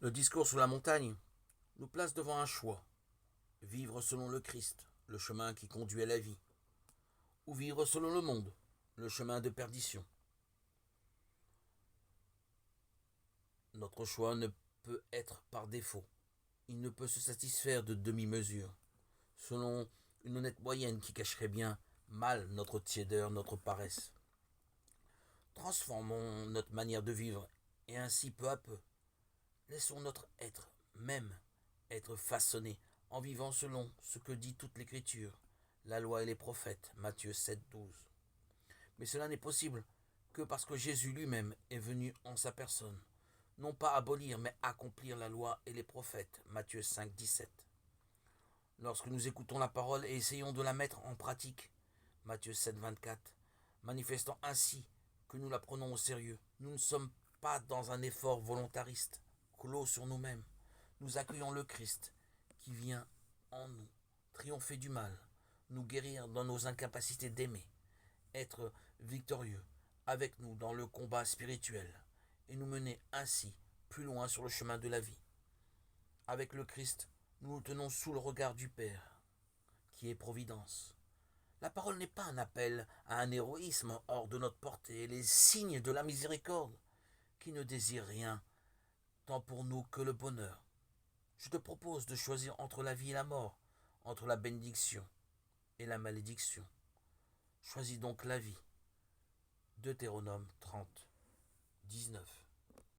Le discours sur la montagne nous place devant un choix. Vivre selon le Christ, le chemin qui conduit à la vie, ou vivre selon le monde, le chemin de perdition. Notre choix ne peut être par défaut. Il ne peut se satisfaire de demi-mesures, selon une honnête moyenne qui cacherait bien mal notre tiédeur, notre paresse. Transformons notre manière de vivre, et ainsi peu à peu, laissons notre être même être façonné en vivant selon ce que dit toute l'Écriture, la loi et les prophètes, Matthieu 7,12. Mais cela n'est possible que parce que Jésus lui-même est venu en sa personne, non pas abolir mais accomplir la loi et les prophètes, Matthieu 5,17. Lorsque nous écoutons la parole et essayons de la mettre en pratique, Matthieu 7,24, manifestant ainsi que nous la prenons au sérieux, nous ne sommes pas dans un effort volontariste, clos sur nous-mêmes. Nous accueillons le Christ qui vient en nous, triompher du mal, nous guérir dans nos incapacités d'aimer, être victorieux avec nous dans le combat spirituel et nous mener ainsi plus loin sur le chemin de la vie. Avec le Christ, nous nous tenons sous le regard du Père, qui est Providence. La parole n'est pas un appel à un héroïsme hors de notre portée, les signes de la miséricorde, qui ne désire rien, tant pour nous que le bonheur. Je te propose de choisir entre la vie et la mort, entre la bénédiction et la malédiction. Choisis donc la vie. Deutéronome 30, 19.